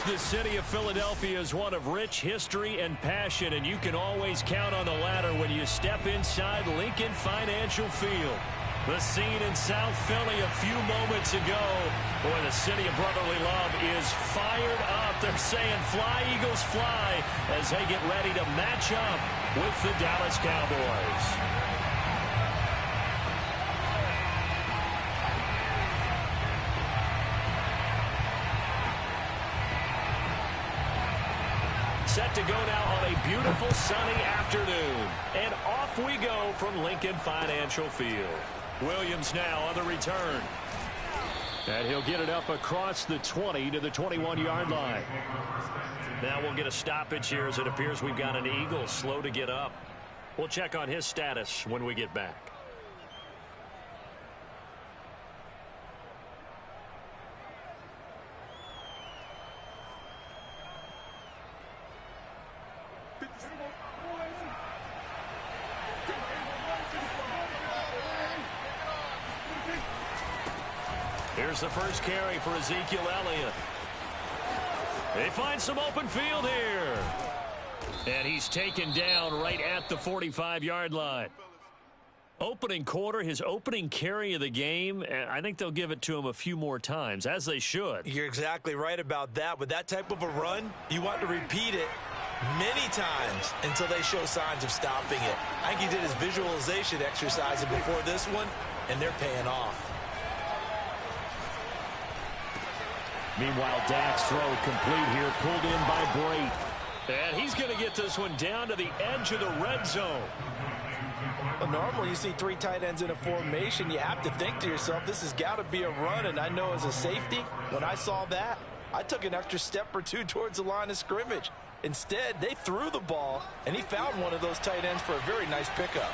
The city of Philadelphia is one of rich history and passion, and you can always count on the latter when you step inside Lincoln Financial Field. The scene in South Philly a few moments ago. Boy, the city of brotherly love is fired up. They're saying fly, Eagles, fly, as they get ready to match up with the Dallas Cowboys. Set to go now on a beautiful sunny afternoon. And off we go from Lincoln Financial Field. Williams now on the return. And he'll get it up across the 20 to the 21-yard line. Now we'll get a stoppage here as it appears we've got an Eagle slow to get up. We'll check on his status when we get back. Here's the first carry for Ezekiel Elliott. They find some open field here. And he's taken down right at the 45-yard line. Opening quarter, his opening carry of the game, and I think they'll give it to him a few more times, as they should. You're exactly right about that. With that type of a run, you want to repeat it many times until they show signs of stopping it. I think he did his visualization exercise before this one, and they're paying off. Meanwhile, Dak's throw complete here, pulled in by Brate. And he's going to get this one down to the edge of the red zone. Well, normally you see three tight ends in a formation. You have to think to yourself, this has got to be a run. And I know as a safety, when I saw that, I took an extra step or two towards the line of scrimmage. Instead, they threw the ball, and he found one of those tight ends for a very nice pickup.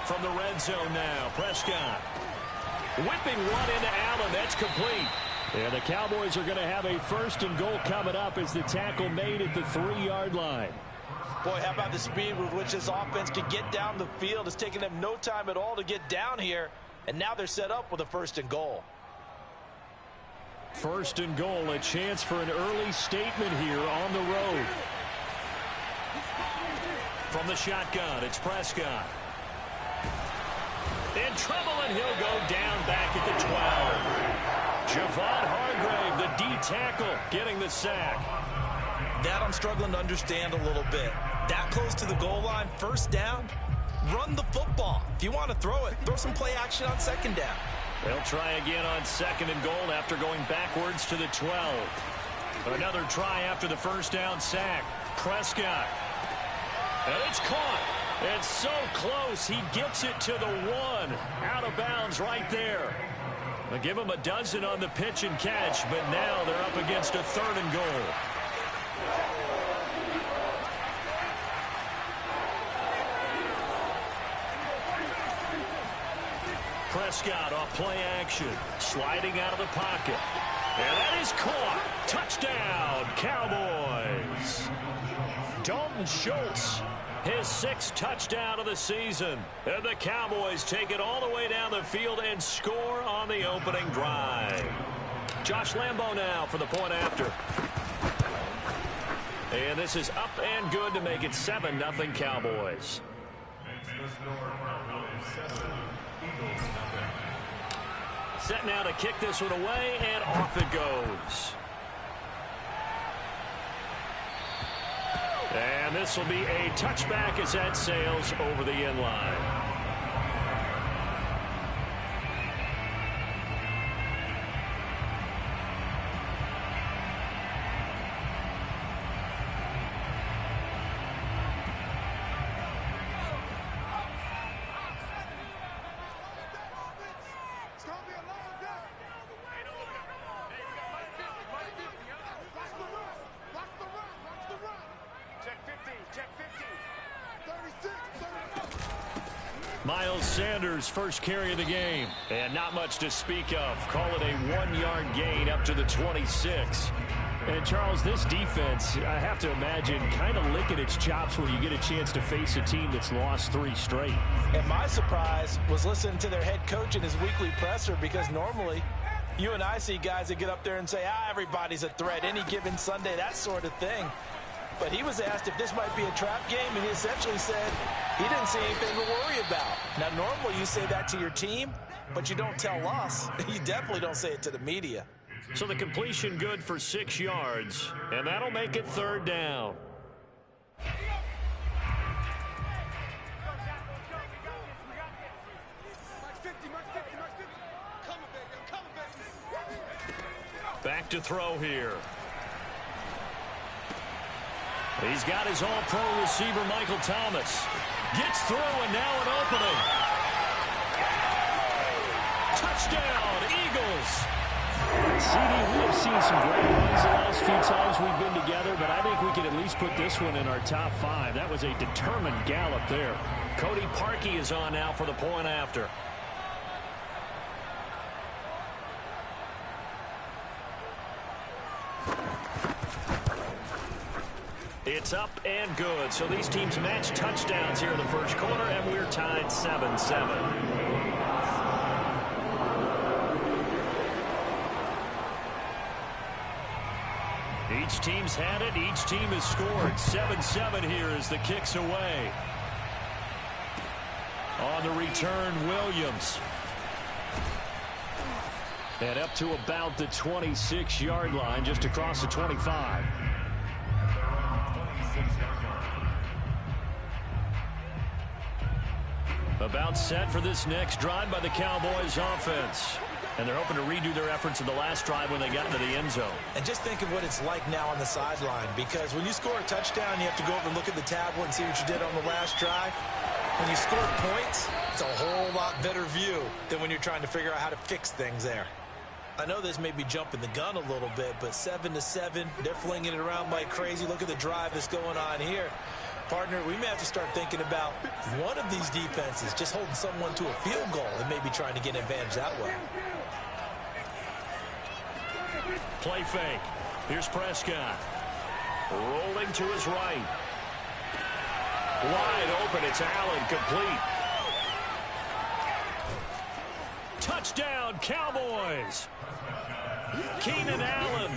From the red zone now, Prescott. Whipping one into Allen. That's complete. And the Cowboys are going to have a first and goal coming up as the tackle made at the 3-yard line. Boy, how about the speed with which this offense can get down the field? It's taken them no time at all to get down here. And now they're set up with a first and goal. First and goal, a chance for an early statement here on the road. From the shotgun, it's Prescott. In trouble, and he'll go down back at the 12. Javon Hargrave, the D tackle, getting the sack. That I'm struggling to understand a little bit. That close to the goal line, first down, run the football. If you want to throw it, throw some play action on second down. They'll try again on second and goal after going backwards to the 12. Another try after the first down sack. Prescott. And it's caught. It's so close. He gets it to the 1. Out of bounds right there. They'll give him a dozen on the pitch and catch, but now they're up against a third and goal. Prescott off play action. Sliding out of the pocket. And that is caught. Touchdown, Cowboys. Dalton Schultz. His 6th touchdown of the season. And the Cowboys take it all the way down the field and score on the opening drive. Josh Lambo now for the point after. And this is up and good to make it 7-0 Cowboys. Set now to kick this one away, and off it goes. And this will be a touchback as that sails over the end line. Miles Sanders, first carry of the game. And not much to speak of. Call it a 1-yard gain up to the 26. And, Charles, this defense, I have to imagine, kind of licking its chops when you get a chance to face a team that's lost 3 straight. And my surprise was listening to their head coach in his weekly presser, because normally you and I see guys that get up there and say, everybody's a threat any given Sunday, that sort of thing. But he was asked if this might be a trap game, and he essentially said he didn't see anything to worry about. Now, normally you say that to your team, but you don't tell us. You definitely don't say it to the media. So the completion good for 6 yards, and that'll make it 3rd down. Back to throw here. He's got his all-pro receiver, Michael Thomas. Gets through, and now an opening. Touchdown, Eagles. CD, we have seen some great runs the last few times we've been together, but I think we can at least put this one in our top 5. That was a determined gallop there. Cody Parkey is on now for the point after. It's up and good. So these teams match touchdowns here in the first quarter, and we're tied 7-7. Each team's had it. Each team has scored. 7-7 here as the kick's away. On the return, Williams. And up to about the 26-yard line, just across the 25. About set for this next drive by the Cowboys offense. And they're hoping to redo their efforts in the last drive when they got into the end zone. And just think of what it's like now on the sideline, because when you score a touchdown, you have to go over and look at the tablet and see what you did on the last drive. When you score points, it's a whole lot better view than when you're trying to figure out how to fix things there. I know this may be jumping the gun a little bit, but 7-7, they're flinging it around like crazy. Look at the drive that's going on here. Partner, we may have to start thinking about one of these defenses just holding someone to a field goal and maybe trying to get an advantage that way. Play fake. Here's Prescott. Rolling to his right. Wide open. It's Allen, complete. Touchdown, Cowboys. Keenan Allen,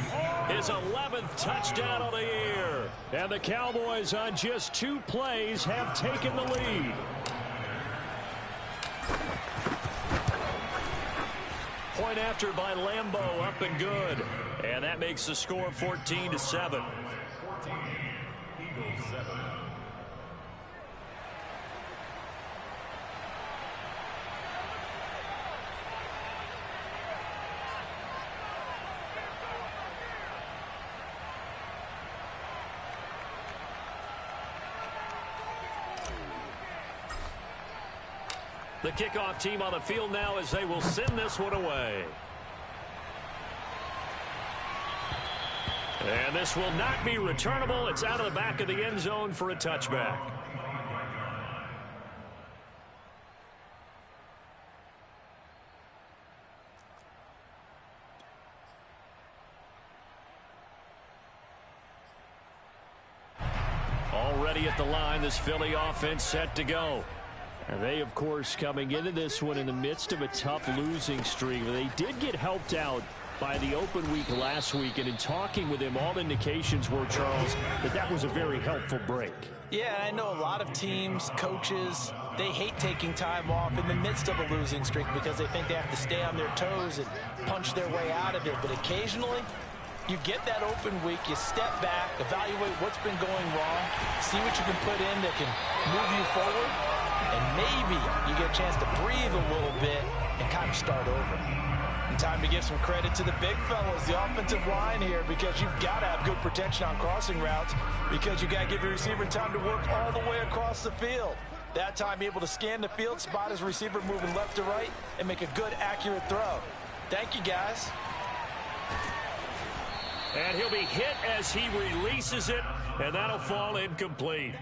his 11th touchdown of the year. And the Cowboys on just 2 plays have taken the lead. Point after by Lambeau, up and good. And that makes the score 14-7. The kickoff team on the field now as they will send this one away. And this will not be returnable. It's out of the back of the end zone for a touchback. Already at the line, this Philly offense set to go. And they, of course, coming into this one in the midst of a tough losing streak. They did get helped out by the open week last week, and in talking with him, all indications were, Charles, that was a very helpful break. Yeah, I know a lot of teams, coaches, they hate taking time off in the midst of a losing streak because they think they have to stay on their toes and punch their way out of it. But occasionally, you get that open week, you step back, evaluate what's been going wrong, see what you can put in that can move you forward, and maybe you get a chance to breathe a little bit and kind of start over. And time to give some credit to the big fellas, the offensive line here, because you've got to have good protection on crossing routes because you got to give your receiver time to work all the way across the field. That time, able to scan the field, spot his receiver moving left to right, and make a good, accurate throw. Thank you, guys. And he'll be hit as he releases it, and that'll fall incomplete.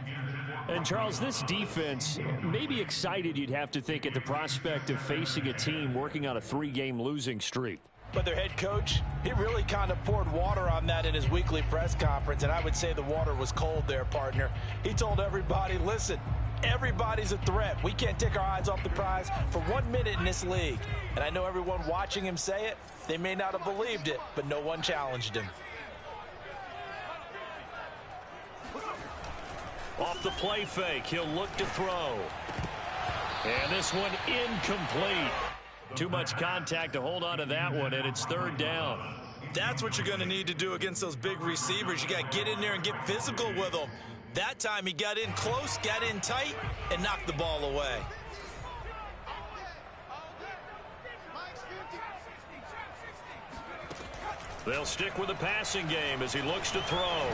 And, Charles, this defense may be excited, you'd have to think, at the prospect of facing a team working on a 3-game losing streak. But their head coach, he really kind of poured water on that in his weekly press conference, and I would say the water was cold there, partner. He told everybody, listen, everybody's a threat. We can't take our eyes off the prize for 1 minute in this league. And I know everyone watching him say it, they may not have believed it, but no one challenged him. Off the play fake, he'll look to throw. And this one incomplete. Too much contact to hold on to that one, and it's third down. That's what you're going to need to do against those big receivers. You got to get in there and get physical with them. That time he got in close, got in tight, and knocked the ball away. They'll stick with the passing game as he looks to throw.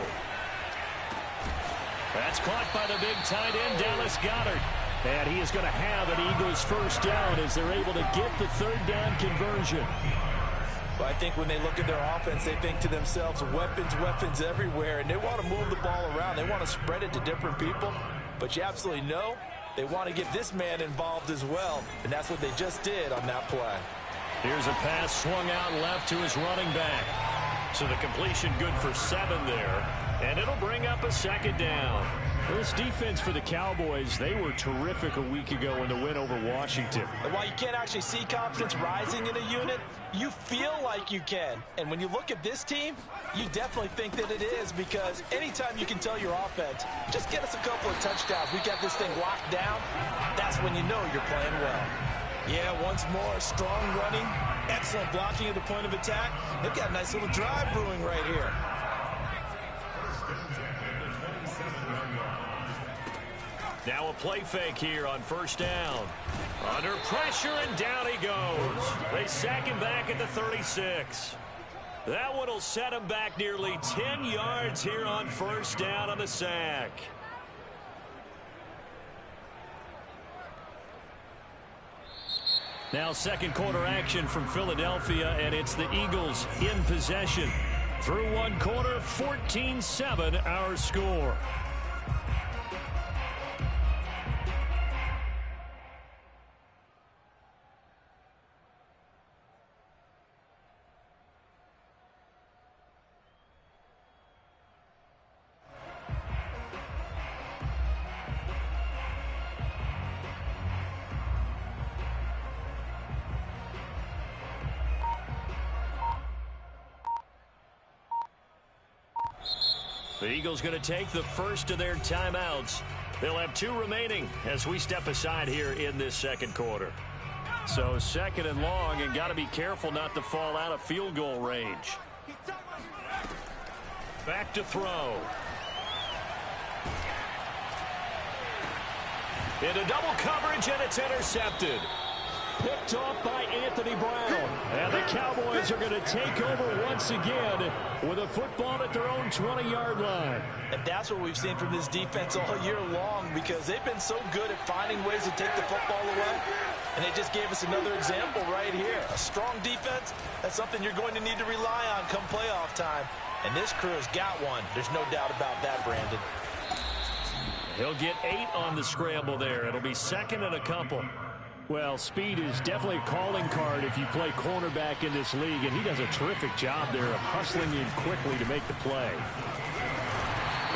That's caught by the big tight end, Dallas Goedert. And he is going to have an Eagles first down as they're able to get the third down conversion. Well, I think when they look at their offense, they think to themselves, weapons everywhere, and they want to move the ball around. They want to spread it to different people, but you absolutely know they want to get this man involved as well, and that's what they just did on that play. Here's a pass swung out left to his running back. So the completion good for 7 there, and it'll bring up a second down. This defense for the Cowboys, they were terrific a week ago in the win over Washington. And while you can't actually see confidence rising in a unit, you feel like you can. And when you look at this team, you definitely think that it is, because anytime you can tell your offense, just get us a couple of touchdowns, we got this thing locked down, that's when you know you're playing well. Yeah, once more, strong running, excellent blocking at the point of attack. They've got a nice little drive brewing right here. Now a play fake here on first down. Under pressure, and down he goes. They sack him back at the 36. That one will set him back nearly 10 yards here on first down on the sack. Now second quarter action from Philadelphia, and it's the Eagles in possession. Through one quarter, 14-7 our score. The Eagles going to take the first of their timeouts. They'll have 2 remaining as we step aside here in this second quarter. So second and long, and got to be careful not to fall out of field goal range. Back to throw. Into double coverage, and it's intercepted. Picked off by Anthony Brown. And the Cowboys are going to take over once again with a football at their own 20-yard line. And that's what we've seen from this defense all year long, because they've been so good at finding ways to take the football away. And they just gave us another example right here. A strong defense, that's something you're going to need to rely on come playoff time. And this crew has got one. There's no doubt about that, Brandon. He'll get 8 on the scramble there. It'll be second and a couple. Well, speed is definitely a calling card if you play cornerback in this league, and he does a terrific job there of hustling in quickly to make the play.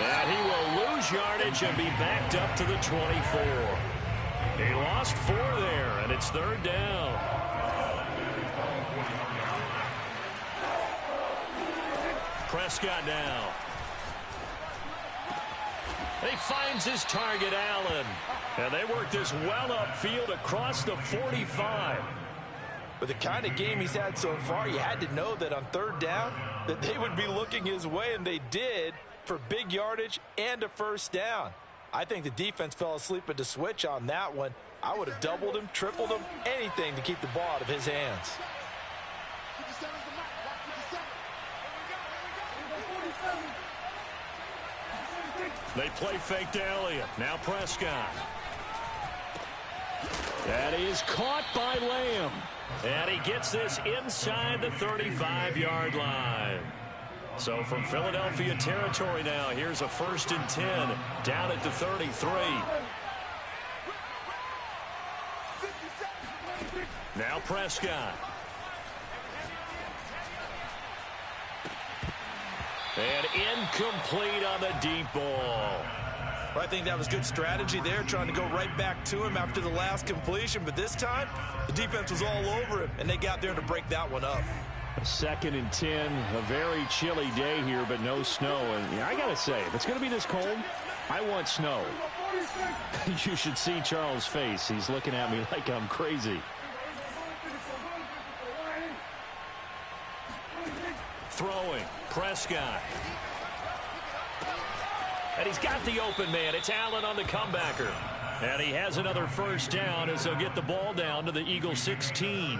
And he will lose yardage and be backed up to the 24. He lost 4 there, and it's third down. Prescott now. He finds his target, Allen. And they work this well upfield across the 45. With the kind of game he's had so far, you had to know that on third down that they would be looking his way, and they did, for big yardage and a first down. I think the defense fell asleep at the switch on that one. I would have doubled him, tripled him, anything to keep the ball out of his hands. They play fake to Elliott. Now Prescott. That is caught by Lamb. And he gets this inside the 35-yard line. So from Philadelphia territory now, here's a 1st and 10 down at the 33. Now Prescott. And incomplete on the deep ball. Well, I think that was good strategy there, trying to go right back to him after the last completion. But this time, the defense was all over him, and they got there to break that one up. 2nd and 10, a very chilly day here, but no snow. And yeah, I got to say, if it's going to be this cold, I want snow. You should see Charles' face. He's looking at me like I'm crazy. Throwing, Prescott. And he's got the open man. It's Allen on the comebacker. And he has another first down as they'll get the ball down to the Eagles 16.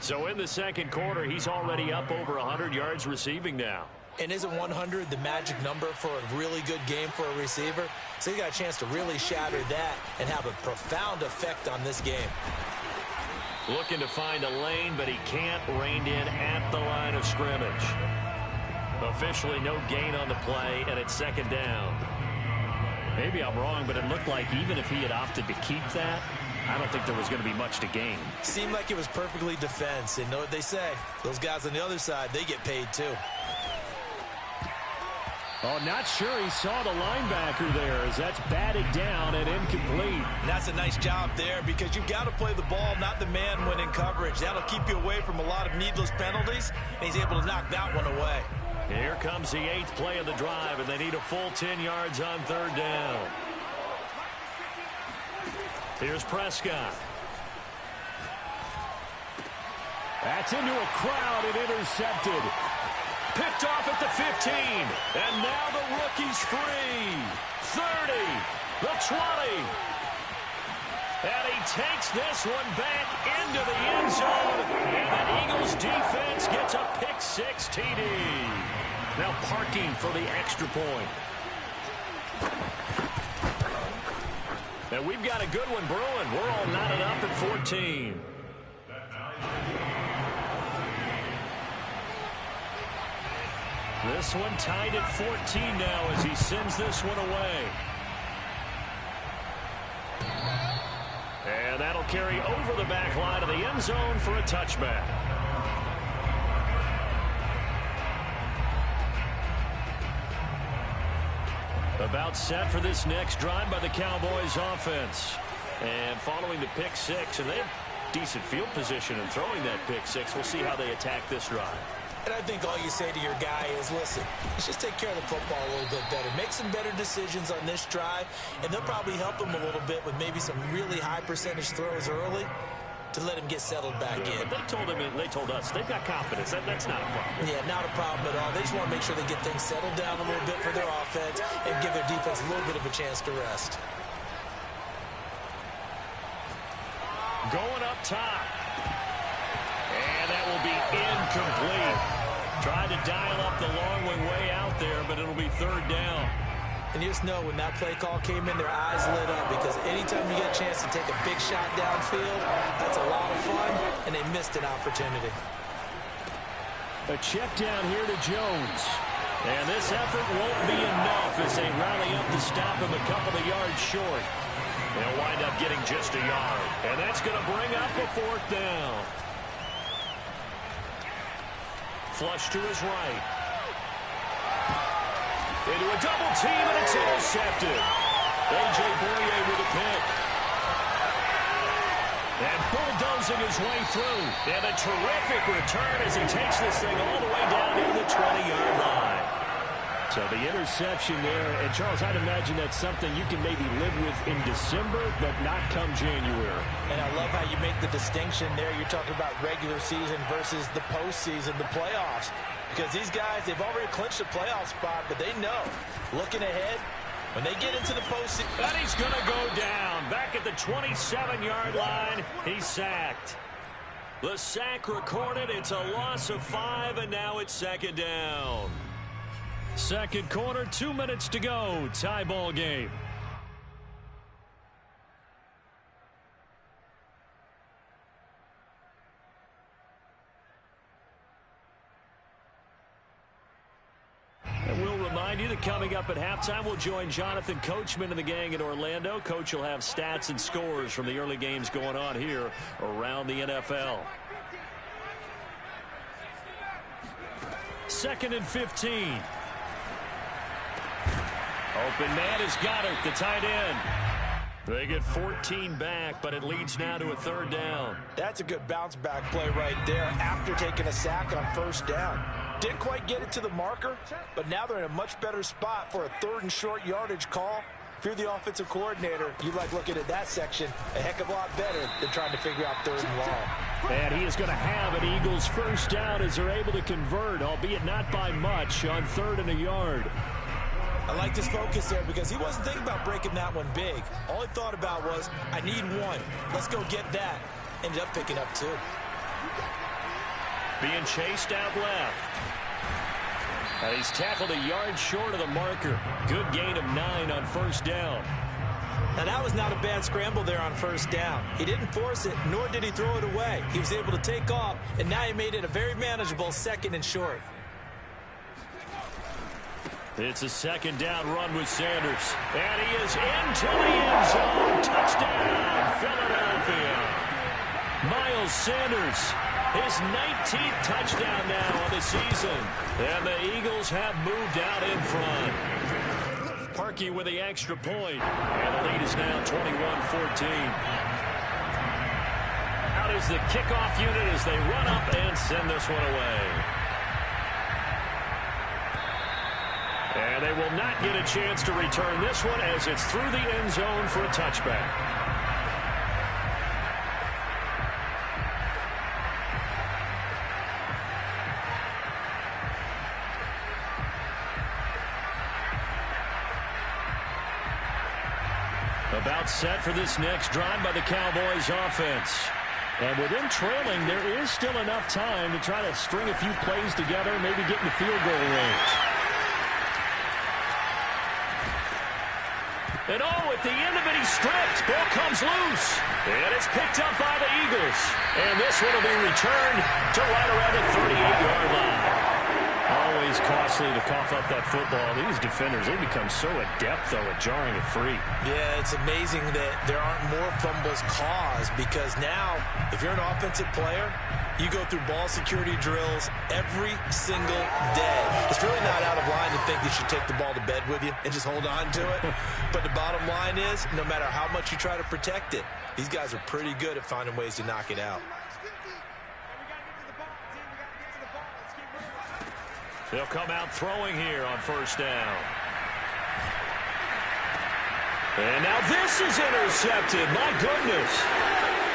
So in the second quarter, he's already up over 100 yards receiving now. And isn't 100 the magic number for a really good game for a receiver? So he got a chance to really shatter that and have a profound effect on this game. Looking to find a lane, but he can't. Reined in at the line of scrimmage. Officially no gain on the play, and it's 2nd down. Maybe I'm wrong, but it looked like even if he had opted to keep that, I don't think there was going to be much to gain. Seemed like it was perfectly defense. And know what they say, those guys on the other side, they get paid too. Oh, not sure he saw the linebacker there as that's batted down and incomplete. And that's a nice job there because you've got to play the ball, not the man when in coverage. That'll keep you away from a lot of needless penalties, and he's able to knock that one away. Here comes the 8th play of the drive, and they need a full 10 yards on 3rd down. Here's Prescott. That's into a crowd and intercepted. Picked off at the 15. And now the rookie's free. 30. The 20. And he takes this one back into the end zone. And the Eagles defense gets a pick-6 TD. Now parking for the extra point. And we've got a good one brewing. We're all knotted up at 14. This one tied at 14 now as he sends this one away. And that'll carry over the back line of the end zone for a touchback. About set for this next drive by the Cowboys offense. And following the pick-6, and they have decent field position in throwing that pick-6. We'll see how they attack this drive. And I think all you say to your guy is, listen, let's just take care of the football a little bit better. Make some better decisions on this drive, and they'll probably help him a little bit with maybe some really high percentage throws early to let him get settled back in. But they told us they've got confidence. That's not a problem. Yeah, not a problem at all. They just want to make sure they get things settled down a little bit for their offense and give their defense a little bit of a chance to rest. Going up top. And that will be incomplete. Tried to dial up the long one way out there, but it'll be 3rd down. And you just know when that play call came in, their eyes lit up because anytime you get a chance to take a big shot downfield, that's a lot of fun, and they missed an opportunity. A check down here to Jones. And this effort won't be enough as they rally up to stop him a couple of yards short. They'll wind up getting just a yard. And that's going to bring up a 4th down. Flush to his right. Into a double team, and it's intercepted. A.J. Bouye with a pick. And bulldozing his way through. And a terrific return as he takes this thing all the way down to the 20-yard line. So the interception there. And, Charles, I'd imagine that's something you can maybe live with in December, but not come January. And I love how you make the distinction there. You're talking about regular season versus the postseason, the playoffs. Because these guys, they've already clinched a playoff spot, but they know, looking ahead, when they get into the postseason. And he's going to go down. Back at the 27-yard line, he's sacked. The sack recorded. It's a loss of 5, and now it's 2nd down. Second quarter, 2 minutes to go. Tie ball game. And we'll remind you that coming up at halftime, we'll join Jonathan Coachman and the gang in Orlando. Coach will have stats and scores from the early games going on here around the NFL. 2nd and 15. Open man has got it, the tight end. They get 14 back, but it leads now to a 3rd down. That's a good bounce back play right there after taking a sack on 1st down. Didn't quite get it to the marker, but now they're in a much better spot for a 3rd and short yardage call. If you're the offensive coordinator, you like looking at that section a heck of a lot better than trying to figure out 3rd and long. And he is going to have an Eagles 1st down as they're able to convert, albeit not by much, on 3rd and a yard. I like his focus there because he wasn't thinking about breaking that one big. All he thought about was, I need one. Let's go get that. Ended up picking up 2. Being chased out left. And he's tackled a yard short of the marker. Good gain of 9 on 1st down. Now that was not a bad scramble there on 1st down. He didn't force it, nor did he throw it away. He was able to take off, and now he made it a very manageable 2nd and short. It's a 2nd down run with Sanders. And he is into the end zone. Touchdown, Philadelphia. Miles Sanders, his 19th touchdown now on the season. And the Eagles have moved out in front. Parkey with the extra point. And the lead is now 21-14. Out is the kickoff unit as they run up and send this one away. And they will not get a chance to return this one as it's through the end zone for a touchback. About set for this next drive by the Cowboys offense. And within trailing, there is still enough time to try to string a few plays together, maybe get in the field goal range. And at the end of it, he's stripped. Ball comes loose. And it's picked up by the Eagles. And this one will be returned to right around the 38-yard line. Always costly to cough up that football. These defenders, they become so adept, though, at jarring it free. Yeah, it's amazing that there aren't more fumbles caused because now, if you're an offensive player, you go through ball security drills every single day. It's really not out of line to think you should take the ball to bed with you and just hold on to it. But the bottom line is, no matter how much you try to protect it, these guys are pretty good at finding ways to knock it out. They'll come out throwing here on 1st down. And now this is intercepted. My goodness.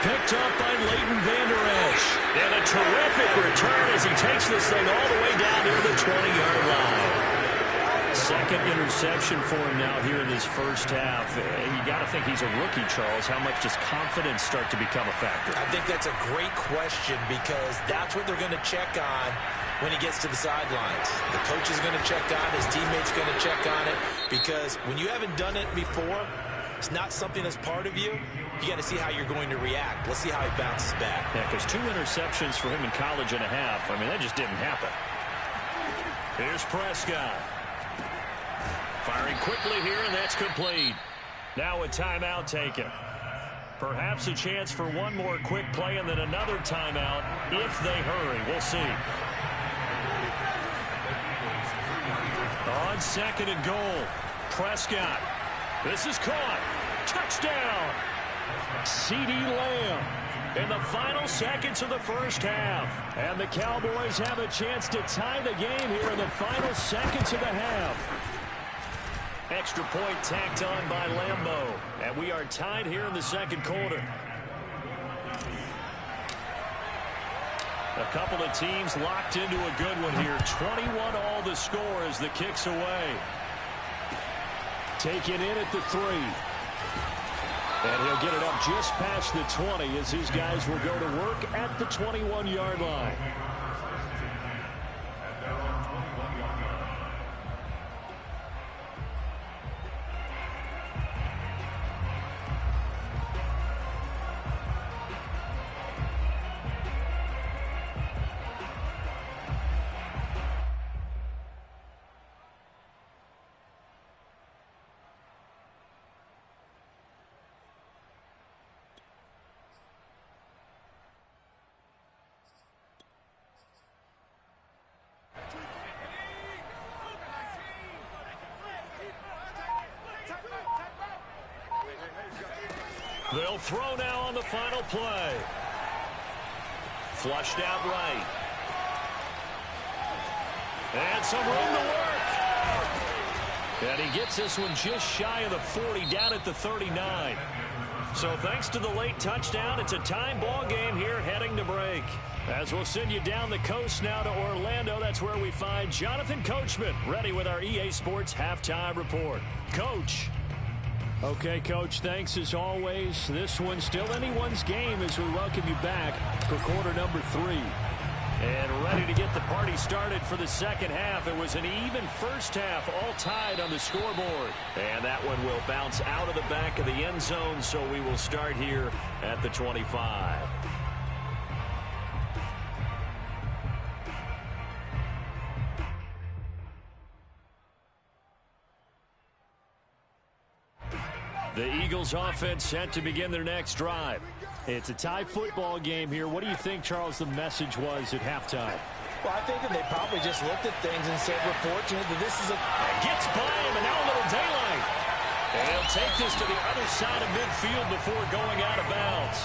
Picked up by Leighton Vander Esch. And a terrific return as he takes this thing all the way down near the 20-yard line. 2nd interception for him now here in this 1st half. And you got to think he's a rookie, Charles. How much does confidence start to become a factor? I think that's a great question because that's what they're going to check on when he gets to the sidelines. The coach is going to check on it. His teammate's going to check on it because when you haven't done it before, it's not something that's part of you. You got to see how you're going to react. Let's see how he bounces back. Yeah, because 2 interceptions for him in college and a half. I mean, that just didn't happen. Here's Prescott. Firing quickly here, and that's complete. Now a timeout taken. Perhaps a chance for one more quick play and then another timeout if they hurry. We'll see. On 2nd and goal, Prescott. This is caught. Touchdown. CeeDee Lamb in the final seconds of the 1st half. And the Cowboys have a chance to tie the game here in the final seconds of the half. Extra point tacked on by Lambeau. And we are tied here in the 2nd quarter. A couple of teams locked into a good one here. 21 all the score as the kick's away. Taken in at the 3. And he'll get it up just past the 20 as his guys will go to work at the 21-yard line. They'll throw now on the final play. Flushed out right. And some room to work. And he gets this one just shy of the 40, down at the 39. So thanks to the late touchdown, it's a time ball game here heading to break. As we'll send you down the coast now to Orlando, that's where we find Jonathan Coachman, ready with our EA Sports Halftime Report. Coach. Okay, Coach, thanks as always. This one's still anyone's game as we welcome you back for quarter number 3. And ready to get the party started for the second half. It was an even first half, all tied on the scoreboard. And that one will bounce out of the back of the end zone, so we will start here at the 25. The Eagles offense set to begin their next drive. It's a tie football game here. What do you think, Charles, the message was at halftime? Well, I think that they probably just looked at things and said, we're fortunate that this is a... Gets by him, and now a little daylight. And he'll take this to the other side of midfield before going out of bounds.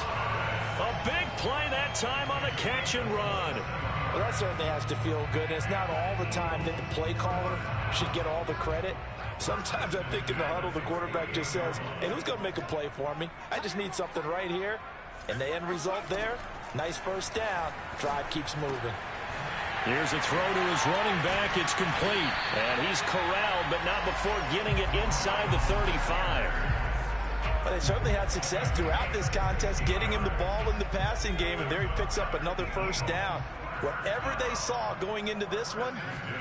A big play that time on the catch and run. Well, that certainly has to feel good. It's not all the time that the play caller should get all the credit. Sometimes I think in the huddle, the quarterback just says, hey, who's going to make a play for me? I just need something right here. And the end result there, nice first down. Drive keeps moving. Here's a throw to his running back. It's complete. And he's corralled, but not before getting it inside the 35. But they certainly had success throughout this contest, getting him the ball in the passing game. And there he picks up another first down. Whatever they saw going into this one,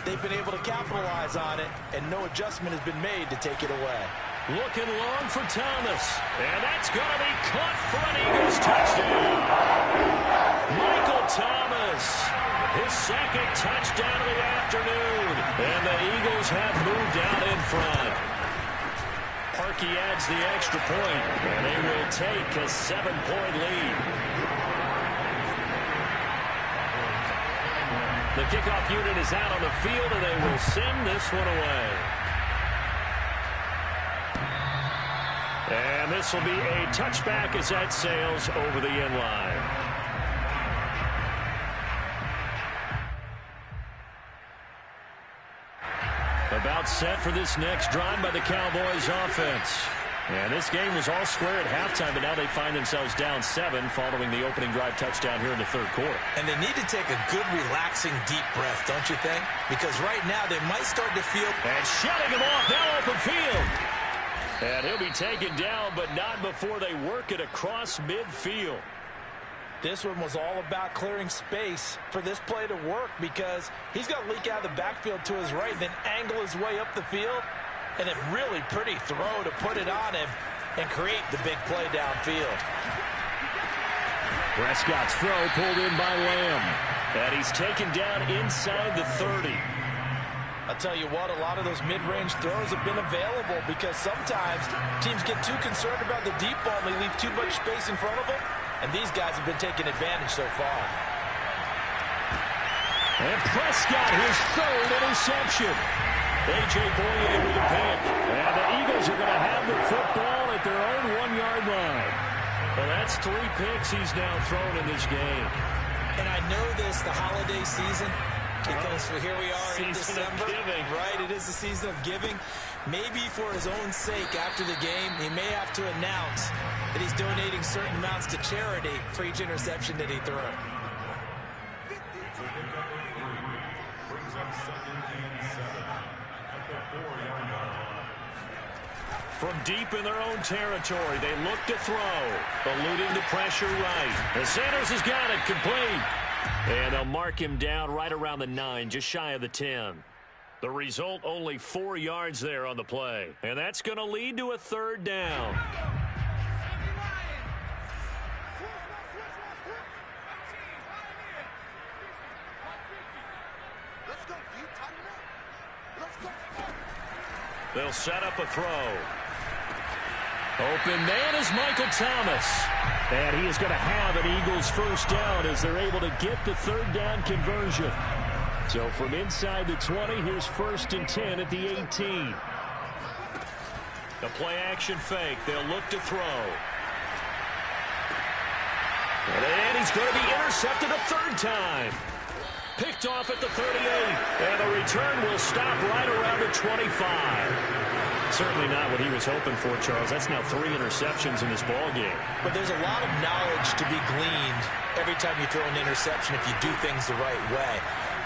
they've been able to capitalize on it, and no adjustment has been made to take it away. Looking long for Thomas, and that's going to be caught for an Eagles touchdown. Michael Thomas, his second touchdown of the afternoon, and the Eagles have moved out in front. Parkey adds the extra point, and they will take a 7-point lead. The kickoff unit is out on the field, and they will send this one away. And this will be a touchback as that sails over the end line. About set for this next drive by the Cowboys offense. And this game was all square at halftime, but now they find themselves down 7 following the opening drive touchdown here in the third quarter. And they need to take a good, relaxing, deep breath, don't you think? Because right now they might start to feel... And shutting him off, now open field. And he'll be taken down, but not before they work it across midfield. This one was all about clearing space for this play to work because he's got to leak out of the backfield to his right, then angle his way up the field. And a really pretty throw to put it on him and create the big play downfield. Prescott's throw pulled in by Lamb. And he's taken down inside the 30. I'll tell you what, a lot of those mid-range throws have been available because sometimes teams get too concerned about the deep ball and they leave too much space in front of them. And these guys have been taking advantage so far. And Prescott, his third interception. A.J. Boye with a pick. And the Eagles are going to have the football at their own 1-yard line. Well, that's 3 picks he's now thrown in this game. And I know this, the holiday season, because here we are in December. Right, it is the season of giving. Maybe for his own sake, after the game, he may have to announce that he's donating certain amounts to charity for each interception that he threw. From deep in their own territory, they look to throw, eluding the pressure right. And Sanders has got it complete. And they'll mark him down right around the 9, just shy of the 10. The result, only 4 yards there on the play. And that's going to lead to a 3rd down. They'll set up a throw. Open man is Michael Thomas. And he is going to have an Eagles first down as they're able to get the 3rd down conversion. So from inside the 20, here's 1st and 10 at the 18. The play action fake. They'll look to throw. And he's going to be intercepted a third time. Picked off at the 38. And the return will stop right around the 25. Certainly not what he was hoping for, Charles. That's now 3 interceptions in this ball game. But there's a lot of knowledge to be gleaned every time you throw an interception if you do things the right way.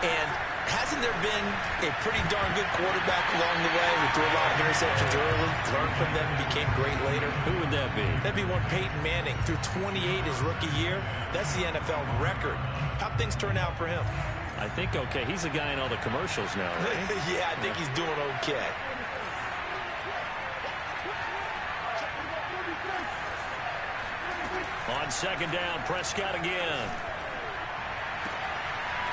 And hasn't there been a pretty darn good quarterback along the way who threw a lot of interceptions early, learned from them, and became great later? Who would that be? That'd be one Peyton Manning. Threw 28 his rookie year. That's the NFL record. How'd things turn out for him? I think okay. He's a guy in all the commercials now, right? Yeah, I think he's doing okay. On second down, Prescott again.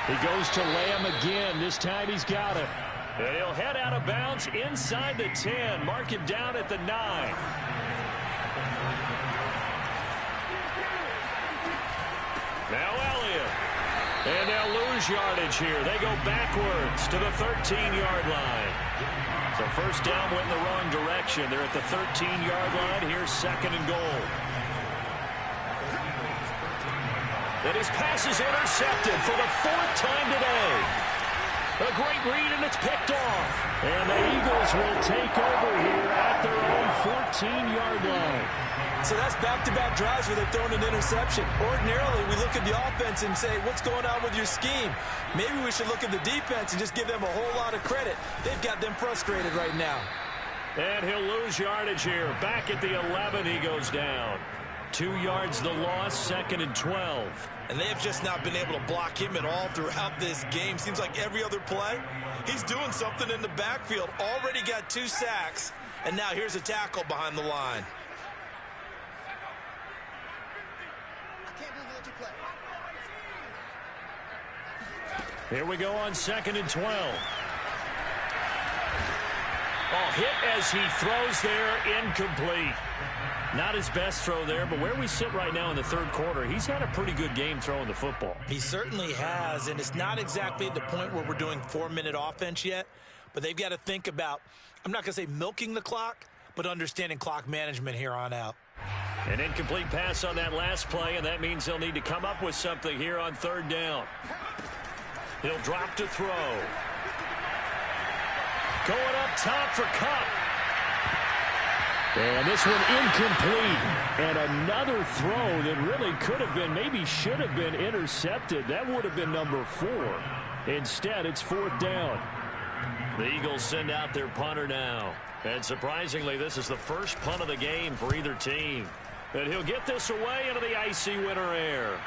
He goes to Lamb again. This time he's got it. And he'll head out of bounds inside the 10. Mark him down at the 9. Now Elliott. And they'll lose yardage here. They go backwards to the 13-yard line. So first down went in the wrong direction. They're at the 13-yard line. Here's second and goal. And his pass is intercepted for the 4th time today. A great read, and it's picked off. And the Eagles will take over here at their own 14-yard line. So that's back-to-back drives where they've thrown an interception. Ordinarily, we look at the offense and say, what's going on with your scheme? Maybe we should look at the defense and just give them a whole lot of credit. They've got them frustrated right now. And he'll lose yardage here. Back at the 11, he goes down. 2 yards the loss, second and 12. And they have just not been able to block him at all throughout this game. Seems like every other play, he's doing something in the backfield. Already got 2 sacks, and now here's a tackle behind the line. Here we go on second and 12. Oh, hit as he throws there, incomplete. Not his best throw there, but where we sit right now in the third quarter, he's had a pretty good game throwing the football. He certainly has, and it's not exactly at the point where we're doing 4-minute offense yet, but they've got to think about, I'm not going to say milking the clock, but understanding clock management here on out. An incomplete pass on that last play, and that means they'll need to come up with something here on third down. He'll drop to throw. Going up top for Kupp. And this one incomplete. And another throw that really could have been, maybe should have been intercepted. That would have been number 4. Instead, it's 4th down. The Eagles send out their punter now. And surprisingly, this is the first punt of the game for either team. And he'll get this away into the icy winter air.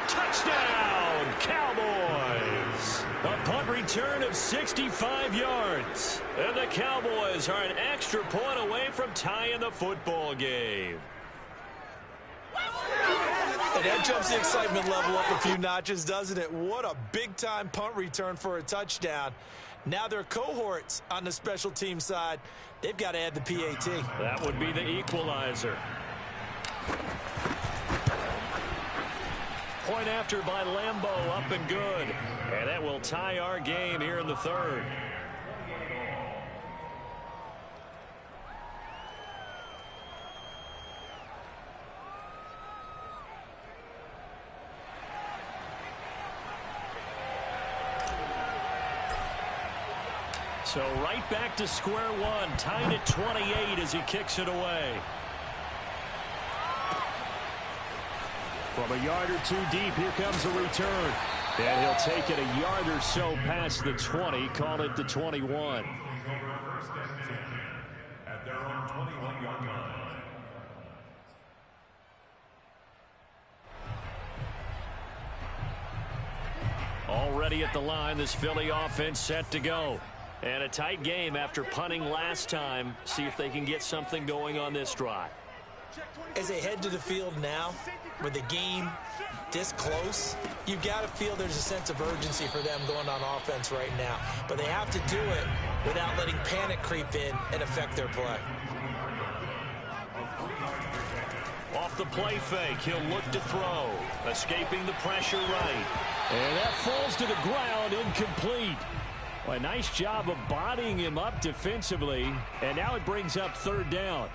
Touchdown, Cowboys! A punt return of 65 yards. And the Cowboys are an extra point away from tying the football game. And that jumps the excitement level up a few notches, doesn't it? What a big-time punt return for a touchdown. Now their cohorts on the special team side, they've got to add the PAT. That would be the equalizer. Point after by Lambeau, up and good. And that will tie our game here in the third. So right back to square one, tied at 28 as he kicks it away. From a yard or 2 deep, here comes the return. And he'll take it a yard or so past the 20, call it the 21. At their own 21-yard line. Already at the line, this Philly offense set to go. And a tight game after punting last time. See if they can get something going on this drive. As they head to the field now, with the game this close, you've got to feel there's a sense of urgency for them going on offense right now. But they have to do it without letting panic creep in and affect their play. Off the play fake, he'll look to throw. Escaping the pressure right. And that falls to the ground, incomplete. Well, a nice job of bodying him up defensively. And now it brings up third down.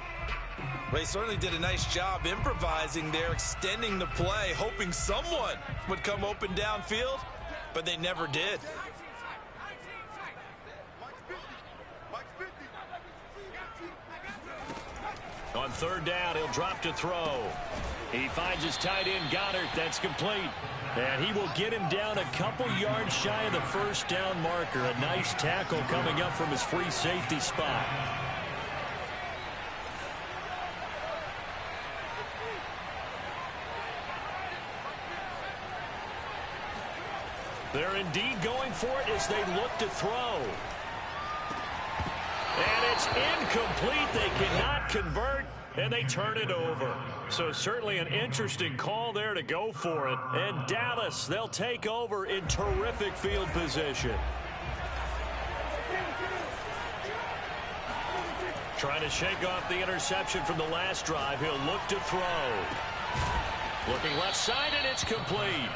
Well, he certainly did a nice job improvising there, extending the play, hoping someone would come open downfield, but they never did. On third down, he'll drop to throw. He finds his tight end, Goddard. That's complete. And he will get him down a couple yards shy of the first down marker. A nice tackle coming up from his free safety spot. They're indeed going for it as they look to throw. And it's incomplete. They cannot convert, and they turn it over. So certainly an interesting call there to go for it. And Dallas, they'll take over in terrific field position. Trying to shake off the interception from the last drive. He'll look to throw. Looking left side, and it's complete.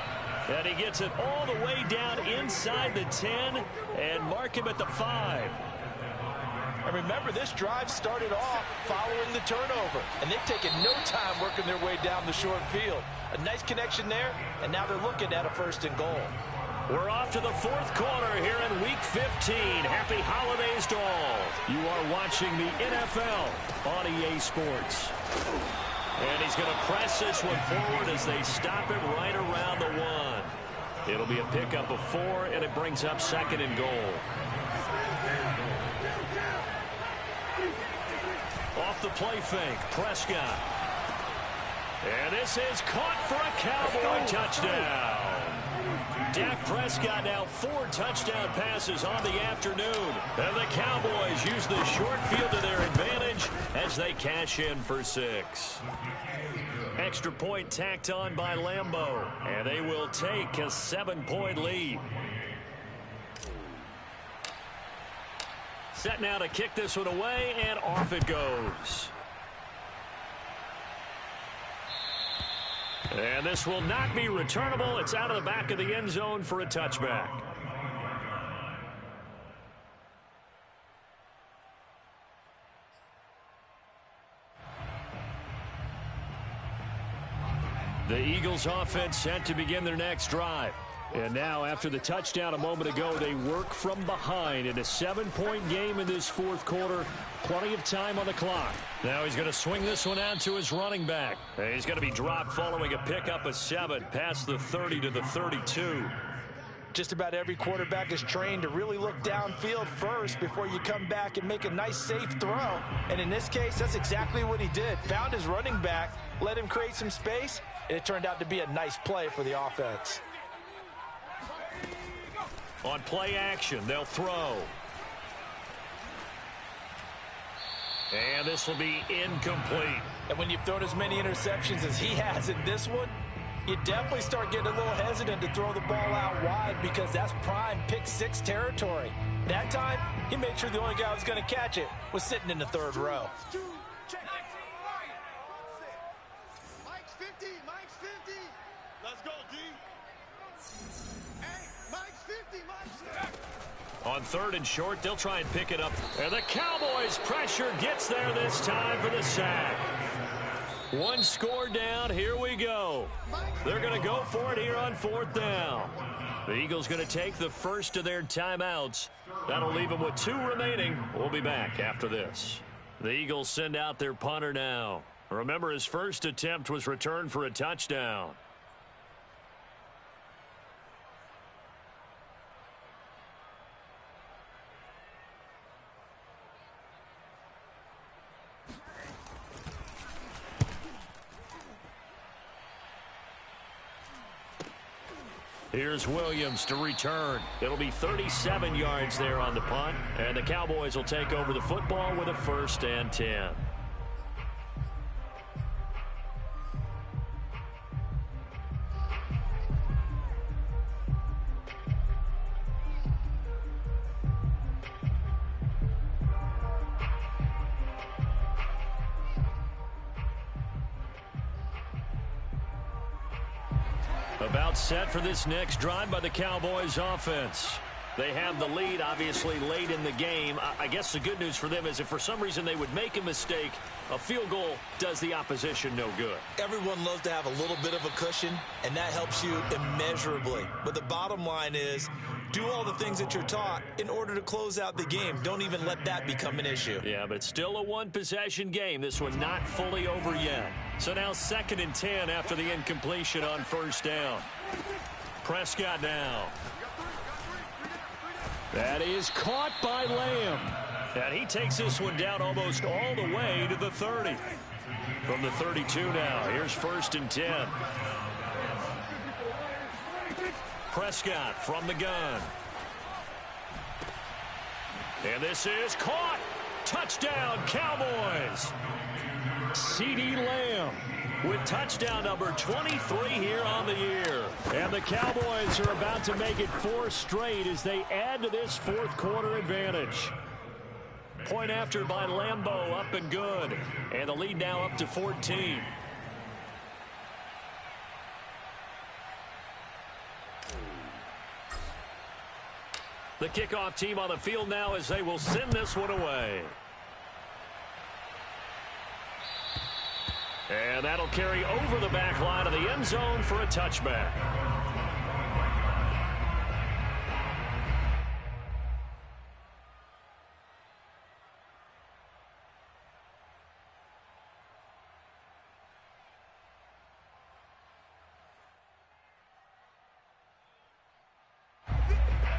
And he gets it all the way down inside the 10 and mark him at the 5. And remember, this drive started off following the turnover, and they've taken no time working their way down the short field. A nice connection there, and now they're looking at a 1st and goal. We're off to the 4th quarter here in Week 15. Happy holidays to all. You are watching the NFL on EA Sports. And he's going to press this one forward as they stop him right around the 1. It'll be a pickup of 4, and it brings up 2nd and goal. Off the play fake, Prescott. And this is caught for a Cowboy touchdown. Dak Prescott now 4 touchdown passes on the afternoon. And the Cowboys use the short field to their advantage as they cash in for 6. Extra point tacked on by Lambeau. And they will take a 7-point lead. Set now to kick this one away, and off it goes. And this will not be returnable. It's out of the back of the end zone for a touchback. The Eagles offense set to begin their next drive. And now, after the touchdown a moment ago, they work from behind in a 7-point game in this 4th quarter. Plenty of time on the clock. Now he's going to swing this one out to his running back. And he's going to be dropped following a pickup of 7 past the 30 to the 32. Just about every quarterback is trained to really look downfield first before you come back and make a nice, safe throw. And in this case, that's exactly what he did. Found his running back, let him create some space, and it turned out to be a nice play for the offense. On play action, they'll throw. And this will be incomplete. And when you've thrown as many interceptions as he has in this one, you definitely start getting a little hesitant to throw the ball out wide because that's prime pick 6 territory. That time, he made sure the only guy who was going to catch it was sitting in the 3rd row. Mike's 50, Mike's 50. Let's go, D. Hey, Mike's 50, Mike's 50. On 3rd and short, they'll try and pick it up. And the Cowboys' pressure gets there this time for the sack. 1 score down. Here we go. They're going to go for it here on 4th down. The Eagles going to take the first of their timeouts. That'll leave them with 2 remaining. We'll be back after this. The Eagles send out their punter now. Remember, his first attempt was returned for a touchdown. Here's Williams to return. It'll be 37 yards there on the punt, and the Cowboys will take over the football with a 1st and 10. About set for this next drive by the Cowboys offense. They have the lead, obviously, late in the game. I guess the good news for them is if for some reason they would make a mistake, a field goal does the opposition no good. Everyone loves to have a little bit of a cushion, and that helps you immeasurably. But the bottom line is, do all the things that you're taught in order to close out the game. Don't even let that become an issue. Yeah, but still a one-possession game. This one not fully over yet. So now 2nd and 10 after the incompletion on first down. Prescott now. That is caught by Lamb. And he takes this one down almost all the way to the 30. From the 32 now, here's 1st and 10. Prescott from the gun. And this is caught. Touchdown, Cowboys. CeeDee Lamb with touchdown number 23 here on the year. And the Cowboys are about to make it 4 straight as they add to this 4th quarter advantage. Point after by Lambeau, up and good. And the lead now up to 14. The kickoff team on the field now as they will send this one away. And that'll carry over the back line of the end zone for a touchback.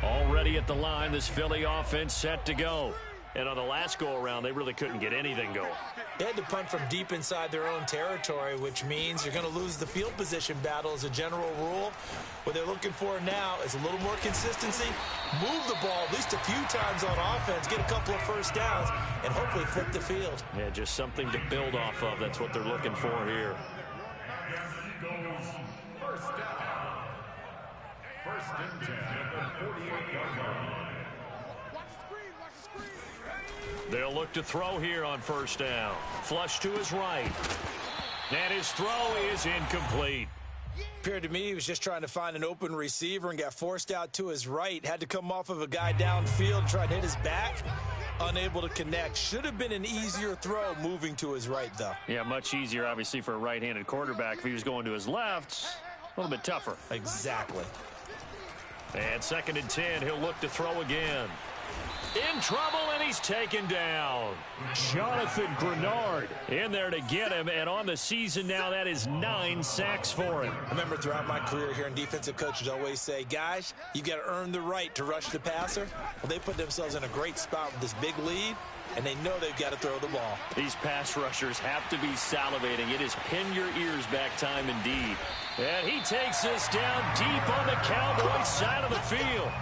Already at the line, this Philly offense set to go. And on the last go-around, they really couldn't get anything going. They had to punt from deep inside their own territory, which means you're going to lose the field position battle as a general rule. What they're looking for now is a little more consistency, move the ball at least a few times on offense, get a couple of first downs, and hopefully flip the field. Yeah, just something to build off of. That's what they're looking for here. Eagles, first down. 1st and 10 at the 48-yard line. They'll look to throw here on first down. Flush to his right. And his throw is incomplete. Appeared to me he was just trying to find an open receiver and got forced out to his right. Had to come off of a guy downfield, try to hit his back. Unable to connect. Should have been an easier throw moving to his right, though. Yeah, much easier, obviously, for a right-handed quarterback. If he was going to his left, a little bit tougher. Exactly. And 2nd and 10, he'll look to throw again. In trouble, and he's taken down. Jonathan Grenard in there to get him, and on the season now, that is 9 sacks for him. I remember throughout my career here in defensive coaches always say, guys, you got to earn the right to rush the passer. Well, they put themselves in a great spot with this big lead, and they know they've got to throw the ball. These pass rushers have to be salivating. It is pin your ears back time indeed. And he takes this down deep on the Cowboys side of the field.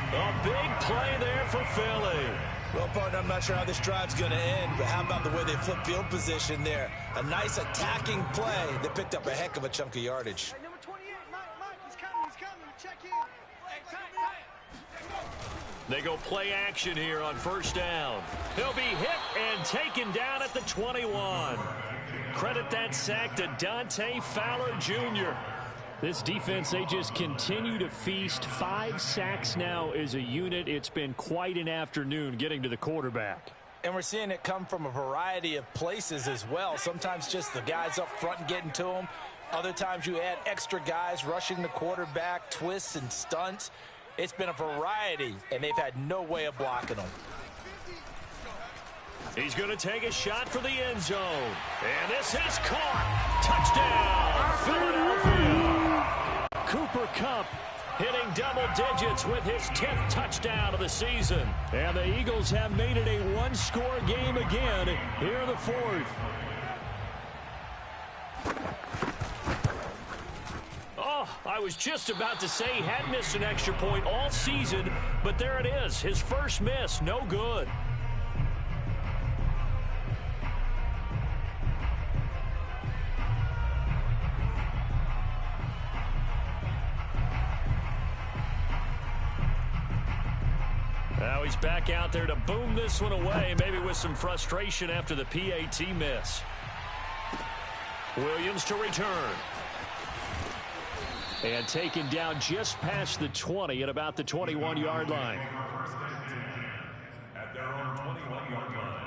A big play there for Philly. Well, partner, I'm not sure how this drive's going to end, but how about the way they flip field position there? A nice attacking play that picked up a heck of a chunk of yardage. Hey, number 28, Mike, he's coming. Check in. Hey, They go play action here on first down. He'll be hit and taken down at the 21. Credit that sack to Dante Fowler Jr. This defense, they just continue to feast. 5 sacks now as a unit. It's been quite an afternoon getting to the quarterback. And we're seeing it come from a variety of places as well. Sometimes just the guys up front and getting to them. Other times you add extra guys rushing the quarterback, twists and stunts. It's been a variety, and they've had no way of blocking them. He's going to take a shot for the end zone. And this is caught. Touchdown, Philadelphia. Cooper Kupp hitting double digits with his 10th touchdown of the season. And the Eagles have made it a one-score game again here in the 4th. Oh, I was just about to say he hadn't missed an extra point all season, but there it is. His first miss, no good. Now he's back out there to boom this one away, maybe with some frustration after the PAT miss. Williams to return. And taken down just past the 20 at about the 21-yard line. At their own 21-yard line.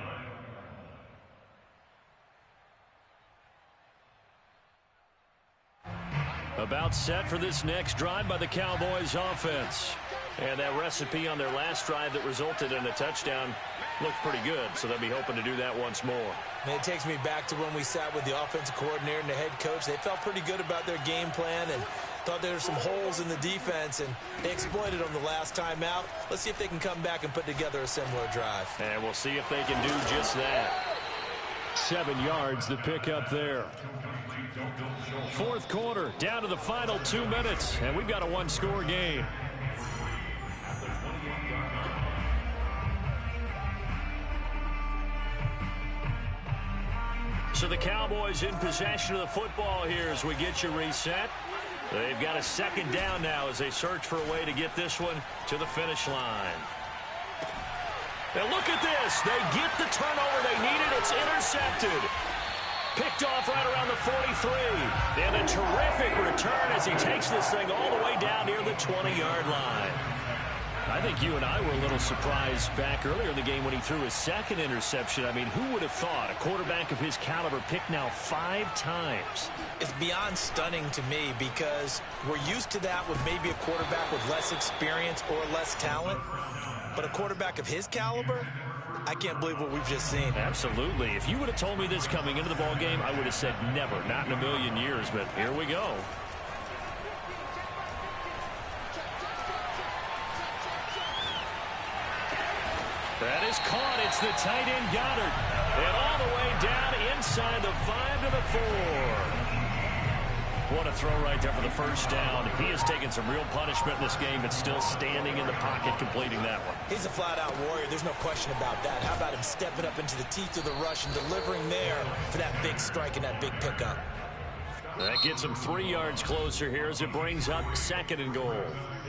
About set for this next drive by the Cowboys offense. And that recipe on their last drive that resulted in a touchdown looked pretty good, so they'll be hoping to do that once more. And it takes me back to when we sat with the offensive coordinator and the head coach. They felt pretty good about their game plan and thought there were some holes in the defense, and they exploited them the last time out. Let's see if they can come back and put together a similar drive. And we'll see if they can do just that. 7 yards the pickup there. Fourth quarter, down to the final 2 minutes, and we've got a one-score game. So the Cowboys in possession of the football here as we get you reset. They've got a second down now as they search for a way to get this one to the finish line. And look at this. They get the turnover they needed. It's intercepted. Picked off right around the 43. And a terrific return as he takes this thing all the way down near the 20-yard line. I think you and I were a little surprised back earlier in the game when he threw his second interception. I mean, who would have thought a quarterback of his caliber picked now 5 times? It's beyond stunning to me because we're used to that with maybe a quarterback with less experience or less talent. But a quarterback of his caliber, I can't believe what we've just seen. Absolutely. If you would have told me this coming into the ball game, I would have said never, not in a million years. But here we go. That is caught. It's the tight end Goddard. And all the way down inside the 5 to the 4. What a throw right there for the first down. He has taken some real punishment in this game, but still standing in the pocket completing that one. He's a flat-out warrior. There's no question about that. How about him stepping up into the teeth of the rush and delivering there for that big strike and that big pickup? That gets him 3 yards closer here as it brings up 2nd and goal.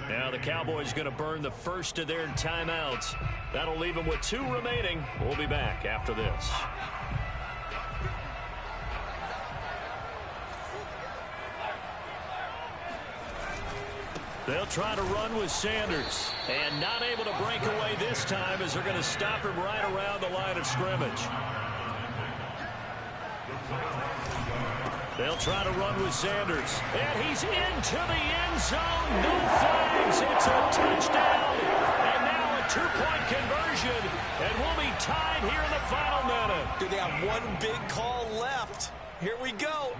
Now the Cowboys going to burn the first of their timeouts. That'll leave them with 2 remaining. We'll be back after this. They'll try to run with Sanders. And not able to break away this time as they're going to stop him right around the line of scrimmage. They'll try to run with Sanders. And he's into the end zone. No flags. It's a touchdown. And now a 2-point conversion. And we'll be tied here in the final minute. Do they have one big call left? Here we go.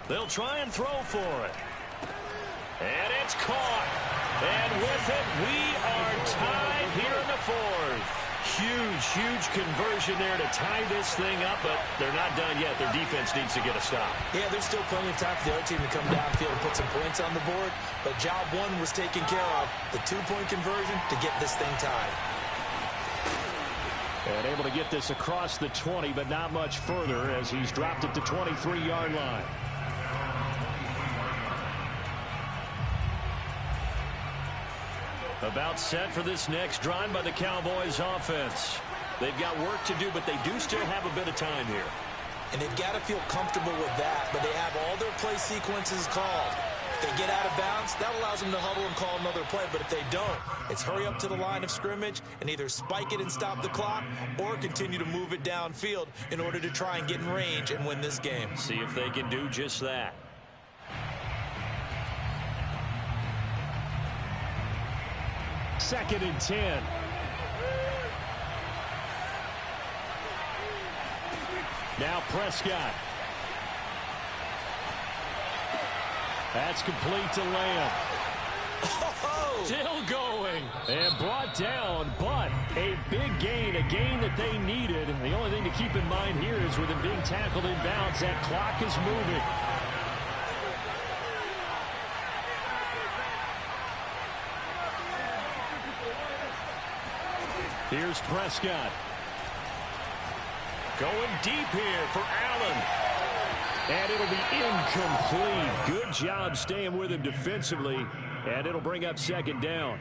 They'll try and throw for it. And it's caught. And with it, we are tied here in the 4th. Huge conversion there to tie this thing up, but they're not done yet. Their defense needs to get a stop. Yeah, there's still plenty of time for the other team to come downfield and put some points on the board, but job 1 was taken care of. The 2-point conversion to get this thing tied. And able to get this across the 20, but not much further as he's dropped it to 23-yard line. About set for this next drive by the Cowboys offense. They've got work to do, but they do still have a bit of time here. And they've got to feel comfortable with that, but they have all their play sequences called. If they get out of bounds, that allows them to huddle and call another play, but if they don't, it's hurry up to the line of scrimmage and either spike it and stop the clock or continue to move it downfield in order to try and get in range and win this game. See if they can do just that. Second and 10. Now Prescott. That's complete to Lamb. Still going. And brought down, but a big gain, a gain that they needed. The only thing to keep in mind here is with him being tackled in bounds, that clock is moving. Here's Prescott. Going deep here for Allen. And it'll be incomplete. Good job staying with him defensively. And it'll bring up 2nd down.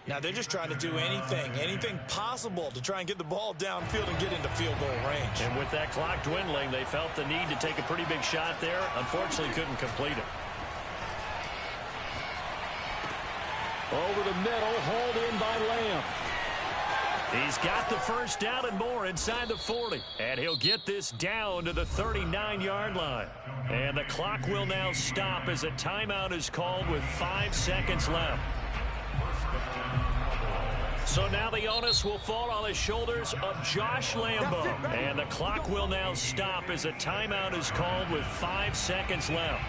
Now they're just trying to do anything possible to try and get the ball downfield and get into field goal range. And with that clock dwindling, they felt the need to take a pretty big shot there. Unfortunately, couldn't complete it. Over the middle, hauled in by Lamb. He's got the first down and more inside the 40. And he'll get this down to the 39-yard line. And the clock will now stop as a timeout is called with 5 seconds left. So now the onus will fall on the shoulders of Josh Lambo. And the clock will now stop as a timeout is called with 5 seconds left.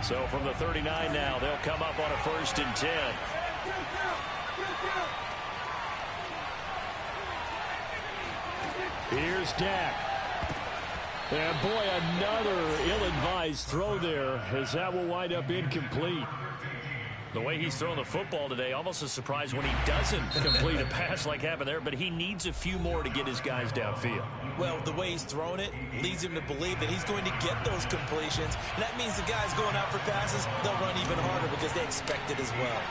So from the 39 now, they'll come up on a 1st and 10. Here's Dak. And boy, another ill-advised throw there as that will wind up incomplete. The way he's throwing the football today, almost a surprise when he doesn't complete a pass like happened there, but he needs a few more to get his guys downfield. Well, the way he's thrown it leads him to believe that he's going to get those completions. And that means the guys going out for passes, they'll run even harder because they expect it as well.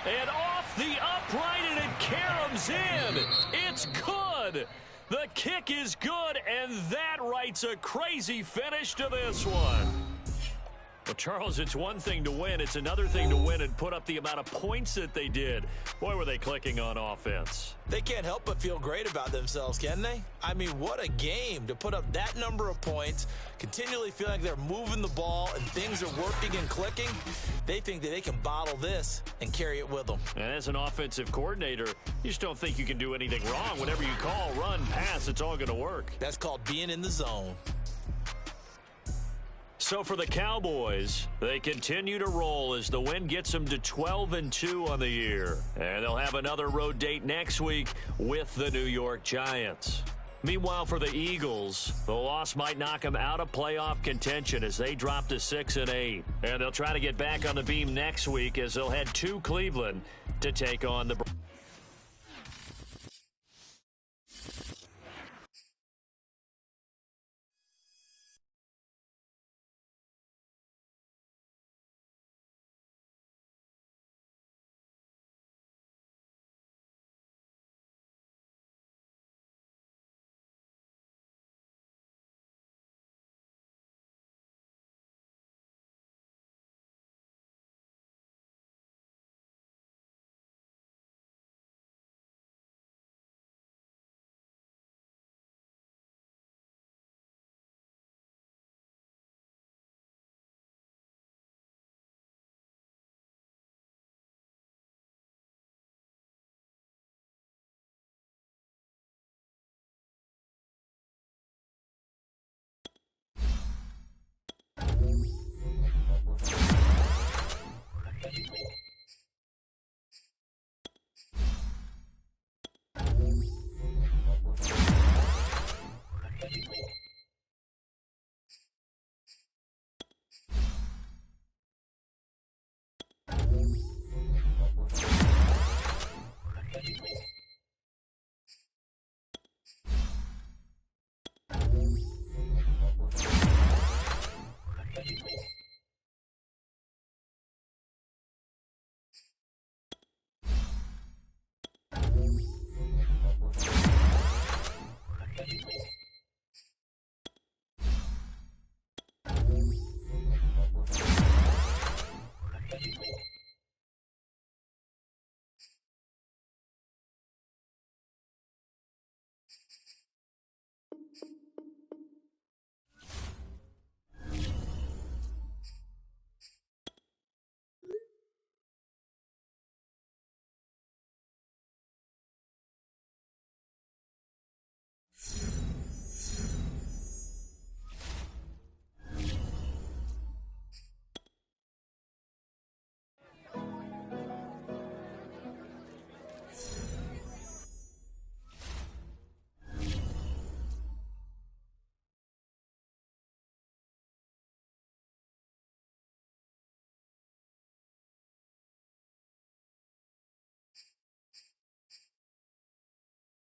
And off the upright, and it caroms in. It's good. The kick is good, and that writes a crazy finish to this one. Well, Charles, it's one thing to win. It's another thing to win and put up the amount of points that they did. Boy, were they clicking on offense. They can't help but feel great about themselves, can they? I mean, what a game to put up that number of points, continually feeling like they're moving the ball and things are working and clicking. They think that they can bottle this and carry it with them. And as an offensive coordinator, you just don't think you can do anything wrong. Whatever you call, run, pass, it's all going to work. That's called being in the zone. So for the Cowboys, they continue to roll as the win gets them to 12-2 on the year. And they'll have another road date next week with the New York Giants. Meanwhile, for the Eagles, the loss might knock them out of playoff contention as they drop to 6-8. And they'll try to get back on the beam next week as they'll head to Cleveland to take on the